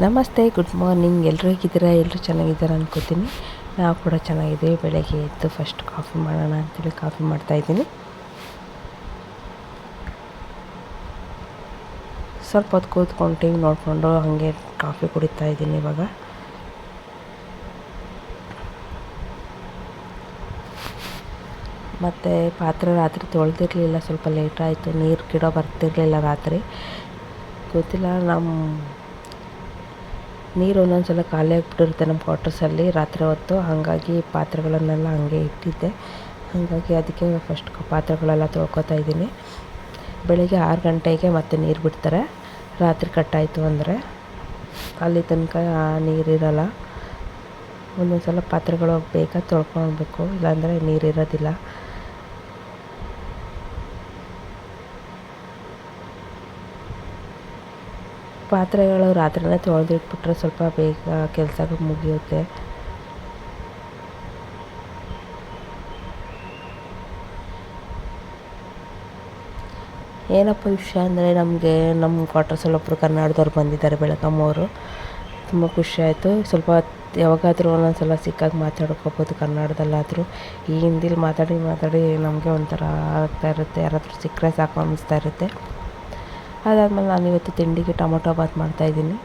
ನಮಸ್ತೆ, good morning. ಎಲ್ಲರೂ ಹೇಗಿದ್ದೀರಾ? ಎಲ್ಲರೂ ಚೆನ್ನಾಗಿದ್ದೀರಾ ಅನ್ಕೋತೀನಿ. ನಾವು ಕೂಡ ಚೆನ್ನಾಗಿದ್ದೀವಿ. ಬೆಳಗ್ಗೆ ಎದ್ದು ಫಸ್ಟ್ ಕಾಫಿ ಮಾಡೋಣ ಅಂತೇಳಿ ಕಾಫಿ ಮಾಡ್ತಾಯಿದ್ದೀನಿ. ಸ್ವಲ್ಪ ಹೊತ್ತು ಕೂತ್ಕೊಂಡು ಟಿ ವಿ ನೋಡಿಕೊಂಡು ಹಾಗೆ ಕಾಫಿ ಕುಡಿತಾ ಇದ್ದೀನಿ ಇವಾಗ. ಮತ್ತು ಪಾತ್ರೆ ರಾತ್ರಿ ತೊಳೆದಿರಲಿಲ್ಲ, ಸ್ವಲ್ಪ ಲೇಟ್ ಆಯಿತು. ನೀರು ಗಿಡ ಬರ್ತಿರಲಿಲ್ಲ ರಾತ್ರಿ, ಗೊತ್ತಿಲ್ಲ. ನೀರು ಒಂದೊಂದು ಸಲ ಖಾಲಿ ಆಗಿಬಿಟ್ಟಿರುತ್ತೆ ನಮ್ಮ ಕ್ವಾರ್ಟರ್ಸಲ್ಲಿ ರಾತ್ರಿ ಹೊತ್ತು. ಹಾಗಾಗಿ ಪಾತ್ರೆಗಳನ್ನೆಲ್ಲ ಹಾಗೆ ಇಟ್ಟಿದ್ದೆ. ಹಾಗಾಗಿ ಅದಕ್ಕೆ ಫಸ್ಟ್ ಪಾತ್ರೆಗಳೆಲ್ಲ ತೊಳ್ಕೊತಾ ಇದ್ದೀನಿ. ಬೆಳಿಗ್ಗೆ 6 ಗಂಟೆಗೆ ಮತ್ತೆ ನೀರು ಬಿಡ್ತಾರೆ, ರಾತ್ರಿ ಕಟ್ಟಾಯಿತು ಅಂದರೆ. ಅಲ್ಲಿ ತನಕ ನೀರಿರಲ್ಲ. ಒಂದೊಂದು ಸಲ ಪಾತ್ರೆಗಳು ಬೇಗ ತೊಳ್ಕೊಳ್ಬೇಕು, ಇಲ್ಲಾಂದರೆ ನೀರಿರೋದಿಲ್ಲ. ಪಾತ್ರೆಗಳು ರಾತ್ರಿನೇ ತೊಳೆದಿಟ್ಬಿಟ್ರೆ ಸ್ವಲ್ಪ ಬೇಗ ಕೆಲಸಗಳು ಮುಗಿಯುತ್ತೆ. ಏನಪ್ಪ ವಿಷಯ ಅಂದರೆ, ನಮ್ಮ ಕ್ವಾರ್ಟರ್ಸಲ್ಲಿ ಒಬ್ಬರು ಕನ್ನಡದವ್ರು ಬಂದಿದ್ದಾರೆ, ಬೆಳಗಮ್ಮವರು. ತುಂಬ ಖುಷಿ ಆಯಿತು. ಸ್ವಲ್ಪ ಯಾವಾಗಾದರೂ ಒಂದೊಂದು ಸಲ ಸಿಕ್ಕಾಗ ಮಾತಾಡ್ಕೋಬೋದು ಕನ್ನಡದಲ್ಲಾದರೂ. ಈ ಹಿಂದಿಲಿ ಮಾತಾಡಿ ನಮಗೆ ಒಂಥರ ಆಗ್ತಾ ಇರುತ್ತೆ. ಯಾರಾದರೂ ಸಿಕ್ಕರೆ ಸಾಕು ಅನ್ನಿಸ್ತಾ ಇರುತ್ತೆ. ಅದಾದಮೇಲೆ ನಾನಿವತ್ತು ತಿಂಡಿಗೆ ಟೊಮೊಟೊ ಬಾತ್ ಮಾಡ್ತಾಯಿದ್ದೀನಿ.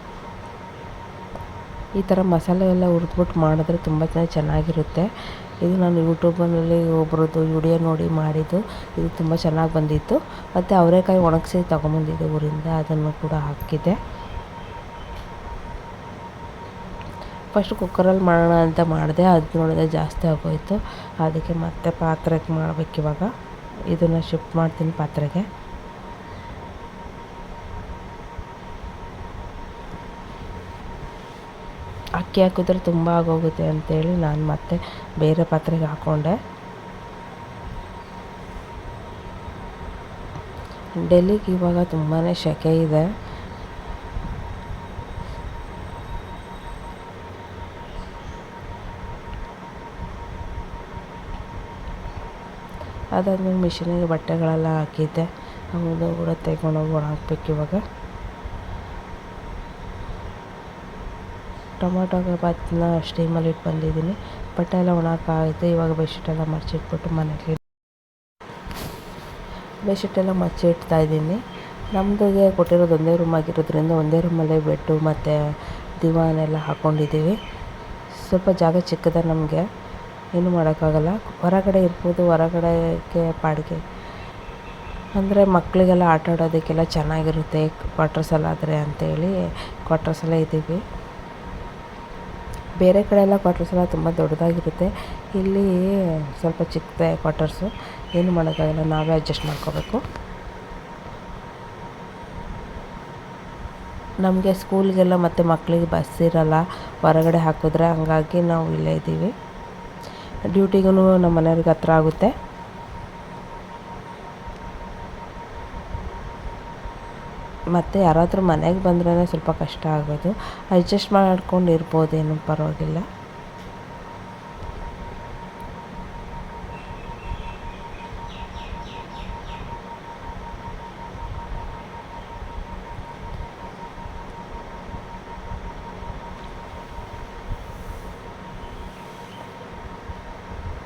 ಈ ಥರ ಮಸಾಲೆ ಎಲ್ಲ ಹುರಿದ್ಬಿಟ್ಟು ಮಾಡಿದ್ರೆ ತುಂಬ ಚೆನ್ನಾಗಿರುತ್ತೆ. ಇದು ನಾನು ಯೂಟ್ಯೂಬಲ್ಲಿ ಒಬ್ರದ್ದು ವಿಡಿಯೋ ನೋಡಿ ಮಾಡಿದ್ದು. ಇದು ತುಂಬ ಚೆನ್ನಾಗಿ ಬಂದಿತ್ತು. ಮತ್ತು ಅವರೆಕಾಯಿ ಒಣಗಿಸಿ ತೊಗೊಂಬಂದಿದ್ದೆ ಊರಿಂದ, ಅದನ್ನು ಕೂಡ ಹಾಕಿದ್ದೆ. ಫಸ್ಟ್ ಕುಕ್ಕರಲ್ಲಿ ಮಾಡೋಣ ಅಂತ ಮಾಡಿದೆ, ಅದು ನೋಡಿದ್ರೆ ಜಾಸ್ತಿ ಆಗೋಯಿತು. ಅದಕ್ಕೆ ಮತ್ತೆ ಪಾತ್ರೆಗೆ ಮಾಡಬೇಕಿವಾಗ. ಇದನ್ನು ಶಿಫ್ಟ್ ಮಾಡ್ತೀನಿ ಪಾತ್ರೆಗೆ. ಅಕ್ಕಿ ಹಾಕಿದ್ರೆ ತುಂಬ ಆಗೋಗುತ್ತೆ ಅಂತೇಳಿ ನಾನು ಮತ್ತೆ ಬೇರೆ ಪಾತ್ರೆಗೆ ಹಾಕ್ಕೊಂಡೆ. ಡೆಲ್ಲಿಗೆ ಇವಾಗ ತುಂಬಾ ಸೆಕೆ ಇದೆ. ಅದಾದ್ಮೇಲೆ ಮಿಷಿನಿಗೆ ಬಟ್ಟೆಗಳೆಲ್ಲ ಹಾಕಿದ್ದೆ, ಅವನು ಕೂಡ ತೆಗೊಂಡೋಗಿ ಒಣಹಾಕ್ಬೇಕು ಇವಾಗ. ಟೊಮೊಟೊ ಬಾತನ್ನ ಸ್ಟೀಮಲ್ಲಿ ಇಟ್ಟು ಬಂದಿದ್ದೀನಿ. ಬಟ್ಟೆ ಎಲ್ಲ ಒಣಗಾಕಾಯಿತು. ಇವಾಗ ಬೆಡ್ಶೀಟೆಲ್ಲ ಮಡಚಿಟ್ಬಿಟ್ಟು ಮನೇಲಿ ಬೆಡ್ಶೀಟೆಲ್ಲ ಮಡಚಿಡ್ತಾ ಇದ್ದೀನಿ. ನಮ್ಮದಿಗೆ ಕೊಟ್ಟಿರೋದು ಒಂದೇ ರೂಮ್ ಆಗಿರೋದ್ರಿಂದ ಒಂದೇ ರೂಮಲ್ಲೇ ಬೆಡ್ಡು ಮತ್ತು ದಿವಾನೆಲ್ಲ ಹಾಕ್ಕೊಂಡಿದ್ದೀವಿ. ಸ್ವಲ್ಪ ಜಾಗ ಚಿಕ್ಕದ ನಮಗೆ, ಏನೂ ಮಾಡೋಕ್ಕಾಗಲ್ಲ. ಹೊರಗಡೆ ಇರ್ಬೋದು, ಹೊರಗಡೆಗೆ ಬಾಡಿಗೆ ಅಂದರೆ ಮಕ್ಕಳಿಗೆಲ್ಲ ಆಟ ಆಡೋದಕ್ಕೆಲ್ಲ ಚೆನ್ನಾಗಿರುತ್ತೆ ಕ್ವಾರ್ಟರ್ಸಲ್ಲಾದರೆ ಅಂತೇಳಿ ಕ್ವಾರ್ಟರ್ಸಲ್ಲೇ ಇದ್ದೀವಿ. ಬೇರೆ ಕಡೆ ಎಲ್ಲ ಕ್ವಾರ್ಟರ್ಸ್ ಎಲ್ಲ ತುಂಬ ದೊಡ್ಡದಾಗಿರುತ್ತೆ. ಇಲ್ಲಿ ಸ್ವಲ್ಪ ಚಿಕ್ಕದೇ ಕ್ವಾರ್ಟರ್ಸು, ಏನು ಮಾಡೋಕ್ಕಾಗಲ್ಲ, ನಾವೇ ಅಡ್ಜಸ್ಟ್ ಮಾಡ್ಕೋಬೇಕು. ನಮಗೆ ಸ್ಕೂಲ್ಗೆಲ್ಲ ಮತ್ತು ಮಕ್ಕಳಿಗೆ ಬಸ್ ಇರಲ್ಲ, ಹೊರಗಡೆ ಹಾಕಿದ್ರೆ. ಹಂಗಾಗಿ ನಾವು ಇಲ್ಲೇ ಇದ್ದೀವಿ. ಡ್ಯೂಟಿಗೂ ನಮ್ಮ ಮನೆಯವ್ರಿಗೆ ಹತ್ರ ಆಗುತ್ತೆ. ಮತ್ತು ಯಾರಾದರೂ ಮನೆಗೆ ಬಂದ್ರೇ ಸ್ವಲ್ಪ ಕಷ್ಟ ಆಗೋದು. ಅಡ್ಜಸ್ಟ್ ಮಾಡ್ಕೊಂಡು ಇರ್ಬೋದೇನು, ಪರವಾಗಿಲ್ಲ.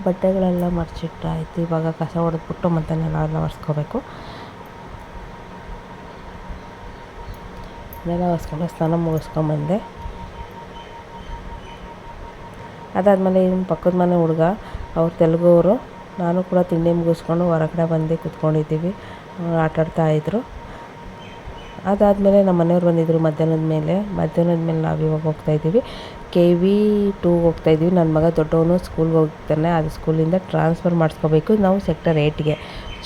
ಬಟ್ಟೆಗಳೆಲ್ಲ ಮಡಚಿಟ್ಟಾಯಿತು. ಇವಾಗ ಕಸ ಹೊಡೆದ್ಬಿಟ್ಟು ಮತ್ತೆ ನೆಲ ಒರೆಸ್ಕೋಬೇಕು. ನೆಲ ಒರೆಸ್ಕೊಂಡು ಸ್ನಾನ ಮುಗಿಸ್ಕೊಂಬಂದೆ. ಅದಾದಮೇಲೆ ಇನ್ನು ಪಕ್ಕದ ಮನೆ ಹುಡುಗ, ಅವ್ರು ತೆಲುಗುವರು. ನಾನು ಕೂಡ ತಿಂಡಿ ಮುಗಿಸ್ಕೊಂಡು ಹೊರಗಡೆ ಬಂದು ಕೂತ್ಕೊಂಡಿದ್ದೀವಿ, ಆಟಾಡ್ತಾಯಿದ್ರು. ಅದಾದಮೇಲೆ ನಮ್ಮ ಮನೆಯವ್ರು ಬಂದಿದ್ದರು ಮಧ್ಯಾಹ್ನದ ಮೇಲೆ ನಾವು ಇವಾಗ ಹೋಗ್ತಾಯಿದ್ದೀವಿ. KV2 ಹೋಗ್ತಾಯಿದ್ದೀವಿ. ನನ್ನ ಮಗ ದೊಡ್ಡವನು ಸ್ಕೂಲ್ಗೆ ಹೋಗ್ತಾನೆ. ಅದು ಸ್ಕೂಲಿಂದ ಟ್ರಾನ್ಸ್ಫರ್ ಮಾಡಿಸ್ಕೋಬೇಕು ನಾವು ಸೆಕ್ಟರ್ 8ಗೆ,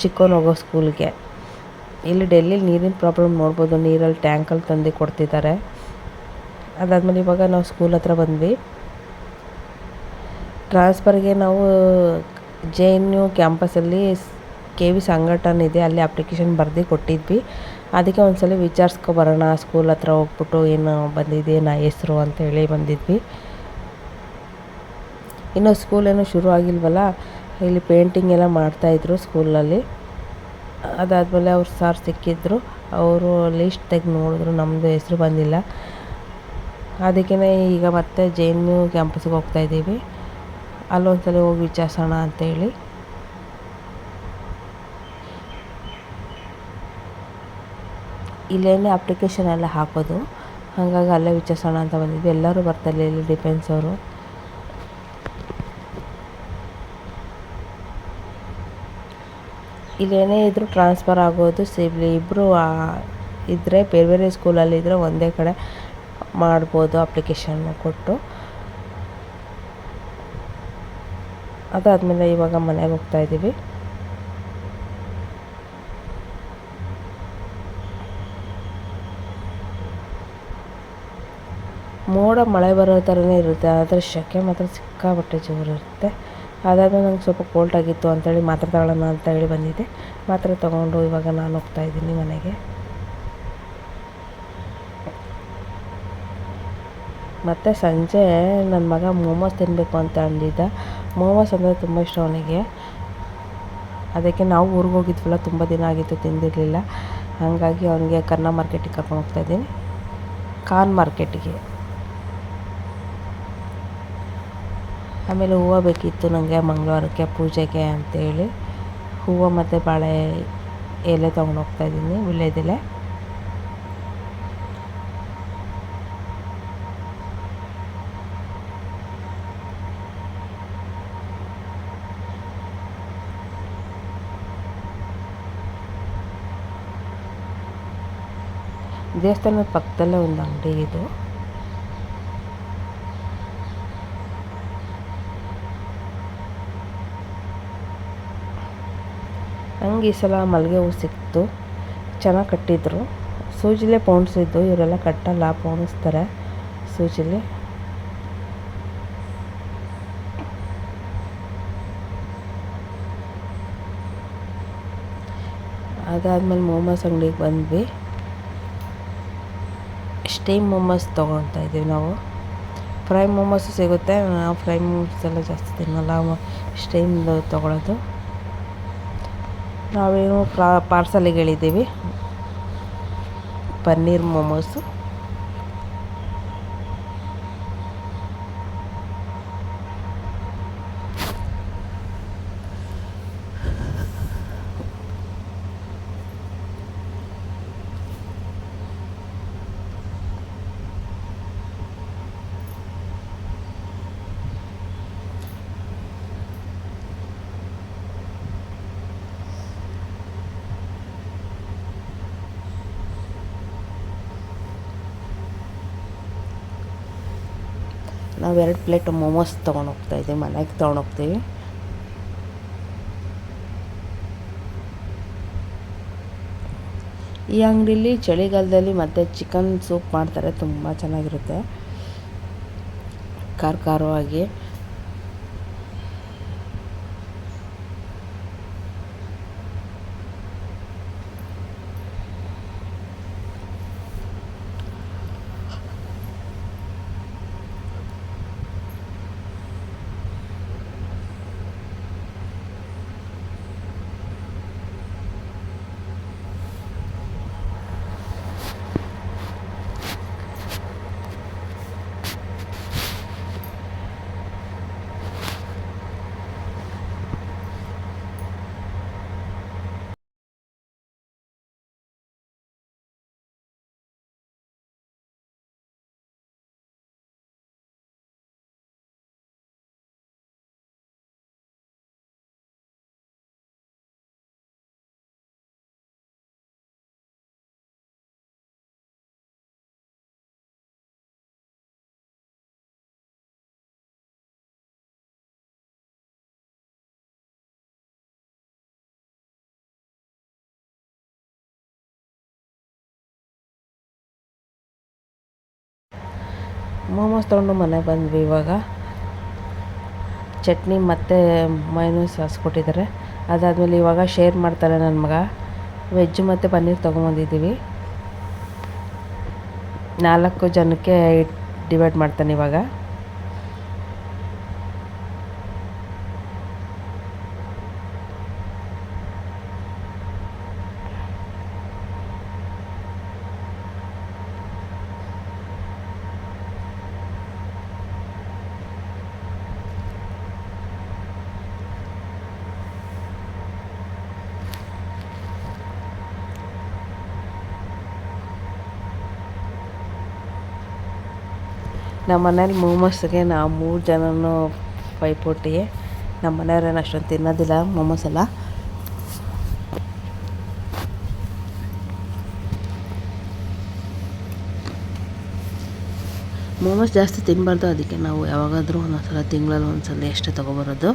ಚಿಕ್ಕವನು ಹೋಗೋ ಸ್ಕೂಲ್ಗೆ. ಇಲ್ಲಿ ಡೆಲ್ಲಿಲಿ ನೀರಿನ ಪ್ರಾಬ್ಲಮ್ ನೋಡ್ಬೋದು, ನೀರಲ್ಲಿ ಟ್ಯಾಂಕಲ್ಲಿ ತಂದು ಕೊಡ್ತಿದ್ದಾರೆ. ಅದಾದಮೇಲೆ ಇವಾಗ ನಾವು ಸ್ಕೂಲ್ ಹತ್ರ ಬಂದ್ವಿ. ಟ್ರಾನ್ಸ್ಫರ್ಗೆ ನಾವು JNU ಕ್ಯಾಂಪಸಲ್ಲಿ KV ಸಂಘಟನೆ ಇದೆ, ಅಲ್ಲಿ ಅಪ್ಲಿಕೇಶನ್ ಬರೆದು ಕೊಟ್ಟಿದ್ವಿ. ಅದಕ್ಕೆ ಒಂದ್ಸಲ ವಿಚಾರಿಸ್ಕೊಬರೋಣ ಸ್ಕೂಲ್ ಹತ್ರ ಹೋಗ್ಬಿಟ್ಟು, ಏನು ಬಂದಿದೆ ನಾ ಹೆಸ್ರು ಅಂತೇಳಿ ಬಂದಿದ್ವಿ. ಇನ್ನೂ ಸ್ಕೂಲೇನೂ ಶುರು ಆಗಿಲ್ವಲ್ಲ, ಇಲ್ಲಿ ಪೇಂಟಿಂಗ್ ಎಲ್ಲ ಮಾಡ್ತಾಯಿದ್ರು ಸ್ಕೂಲಲ್ಲಿ. ಅದಾದಮೇಲೆ ಅವ್ರು ಸಾರ್ ಸಿಕ್ಕಿದ್ರು. ಅವರು ಲೀಸ್ಟ್ ತೆಗೆದು ನೋಡಿದ್ರು, ನಮ್ಮದು ಹೆಸ್ರು ಬಂದಿಲ್ಲ. ಅದಕ್ಕೇ ಈಗ ಮತ್ತೆ ಜೆ ಎನ್ ಯು ಕ್ಯಾಂಪಸ್ಗೆ ಹೋಗ್ತಾಯಿದ್ದೀವಿ. ಅಲ್ಲೊಂದ್ಸಲ ಹೋಗಿ ವಿಚಾರಿಸೋಣ ಅಂತೇಳಿ. ಇಲ್ಲೇನೇ ಅಪ್ಲಿಕೇಶನ್ ಎಲ್ಲ ಹಾಕೋದು, ಹಾಗಾಗಿ ಅಲ್ಲೇ ವಿಚಾರಿಸೋಣ ಅಂತ ಬಂದಿದ್ವಿ. ಎಲ್ಲರೂ ಬರ್ತಾರೆ ಇಲ್ಲಿ ಡಿಫೆನ್ಸ್ ಅವರು. ಇಲ್ಲೇನೇ ಇದ್ದರೂ ಟ್ರಾನ್ಸ್ಫರ್ ಆಗೋದು ಸಿಗಲಿ, ಇಬ್ಬರು ಇದ್ದರೆ ಬೇರೆ ಬೇರೆ ಸ್ಕೂಲಲ್ಲಿದ್ದರೆ ಒಂದೇ ಕಡೆ ಮಾಡ್ಬೋದು ಅಪ್ಲಿಕೇಶನ್ ಕೊಟ್ಟು. ಅದಾದಮೇಲೆ ಇವಾಗ ಮನೆಗೆ ಹೋಗ್ತಾಯಿದ್ದೀವಿ. ಮೋಡ ಮಳೆ ಬರೋ ಥರನೇ ಇರುತ್ತೆ, ಆದರೆ ಸೆಕೆ ಮಾತ್ರ ಸಿಕ್ಕಾಪಟ್ಟೆ ಜೋರಿರುತ್ತೆ. ಅದಾದಮೇಲೆ ನಂಗೆ ಸ್ವಲ್ಪ ಕೋಲ್ಡ್ ಆಗಿತ್ತು ಅಂತೇಳಿ ಮಾತ್ರೆ ತಗೊಳ್ಳೋಣ ಅಂತ ಹೇಳಿ ಬಂದಿದ್ದೆ. ಮಾತ್ರೆ ತೊಗೊಂಡು ಇವಾಗ ನಾನು ಹೋಗ್ತಾಯಿದ್ದೀನಿ ಮನೆಗೆ. ಮತ್ತು ಸಂಜೆ ನನ್ನ ಮಗ ಮೋಮೋಸ್ ತಿನ್ನಬೇಕು ಅಂತ ಅಂದಿದ್ದ. ಮೋಮೋಸ್ ಅಂದರೆ ತುಂಬ ಇಷ್ಟ ಅವನಿಗೆ. ಅದಕ್ಕೆ ನಾವು ಊರಿಗೆ ಹೋಗಿದ್ವಲ್ಲ, ತುಂಬ ದಿನ ಆಗಿತ್ತು ತಿಂದಿರಲಿಲ್ಲ. ಹಾಗಾಗಿ ಅವನಿಗೆ ಕರ್ನಾ ಮಾರ್ಕೆಟಿಗೆ ಕರ್ಕೊಂಡು ಹೋಗ್ತಾಯಿದ್ದೀನಿ, ಕಾರ್ನ್ ಮಾರ್ಕೆಟಿಗೆ. ಆಮೇಲೆ ಹೂವು ಬೇಕಿತ್ತು ನನಗೆ ಮಂಗಳವಾರಕ್ಕೆ ಪೂಜೆಗೆ ಅಂತೇಳಿ ಹೂವು ಮತ್ತು ಬಾಳೆ ಎಲೆ ತೊಗೊಂಡು ಹೋಗ್ತಾಯಿದ್ದೀನಿ, ವೀಳ್ಯದೆಲೆ. ದೇವಸ್ಥಾನದ ಪಕ್ಕದಲ್ಲೇ ಒಂದು ಅಂಗಡಿ ಇದು. ನಂಗೆ ಈ ಸಲ ಮಲ್ಲಿಗೆ ಹೂವು ಸಿಕ್ತು, ಚೆನ್ನಾಗಿ ಕಟ್ಟಿದ್ರು. ಸೂಜಿಲೇ ಪೋಣಿಸಿದ್ದು, ಇವರೆಲ್ಲ ಕಟ್ಟಲ್ಲ, ಪೋಣಿಸ್ತಾರೆ ಸೂಜಿಲಿ. ಅದಾದಮೇಲೆ ಮೋಮೋಸ್ ಅಂಗಡಿಗೆ ಬಂದ್ವಿ. ಸ್ಟೀಮ್ ಮೋಮೋಸ್ ತೊಗೊಳ್ತಾ ಇದ್ದೀವಿ ನಾವು. ಫ್ರೈ ಮೋಮೋಸು ಸಿಗುತ್ತೆ, ನಾವು ಫ್ರೈ ಮೋಮೋಸ್ ಎಲ್ಲ ಜಾಸ್ತಿ ತಿನ್ನಲ್ಲ, ಸ್ಟೀಮ್ದು ತೊಗೊಳ್ಳೋದು. ನಾವೇನು ಪಾರ್ಸಲಿಗೆ ಹೇಳಿದ್ದೀವಿ ಪನ್ನೀರ್ ಮೋಮೋಸು. ನಾವು 2 ಪ್ಲೇಟ್ ಮೋಮೋಸ್ ತೊಗೊಂಡು ಹೋಗ್ತಾಯಿದ್ದೀವಿ, ಮನೆಗೆ ತೊಗೊಂಡು ಹೋಗ್ತೀವಿ. ಈ ಅಂಗಡೀಲಿ ಚಳಿಗಾಲದಲ್ಲಿ ಮತ್ತು ಚಿಕನ್ ಸೂಪ್ ಮಾಡ್ತಾರೆ, ತುಂಬ ಚೆನ್ನಾಗಿರುತ್ತೆ ಖಾರವಾಗಿ. ಮೋಮೋಸ್ ತೊಗೊಂಡು ಮನೆಗೆ ಬಂದ್ವಿ. ಇವಾಗ ಚಟ್ನಿ ಮತ್ತು ಮೈನೂಸ್ ಸಾಸ್ ಕೊಟ್ಟಿದ್ದಾರೆ. ಅದಾದಮೇಲೆ ಇವಾಗ ಶೇರ್ ಮಾಡ್ತಾರೆ ನನ್ನ ಮಗ. ವೆಜ್ ಮತ್ತು ಪನ್ನೀರ್ ತೊಗೊಂಬಂದಿದ್ದೀವಿ. 4 ಜನಕ್ಕೆ ಡಿವೈಡ್ ಮಾಡ್ತಾನೆ ಇವಾಗ. ನಮ್ಮ ಮನೇಲಿ ಮೋಮೋಸ್ಗೆ ನಾವು 3 ಜನನೂ ಪೈಪೋಟಿ. ನಮ್ಮ ಮನೆಯವ್ರೇನು ಅಷ್ಟೊಂದು ತಿನ್ನೋದಿಲ್ಲ ಮೋಮೋಸ್ ಎಲ್ಲ. ಮೋಮೋಸ್ ಜಾಸ್ತಿ ತಿನ್ನಬಾರ್ದು, ಅದಕ್ಕೆ ನಾವು ಯಾವಾಗಾದರೂ ಒಂದೊಂದ್ಸಲ ತಿಂಗಳಲ್ಲಿ ಒಂದ್ಸಲ ಅಷ್ಟೇ ತೊಗೊಬರೋದು.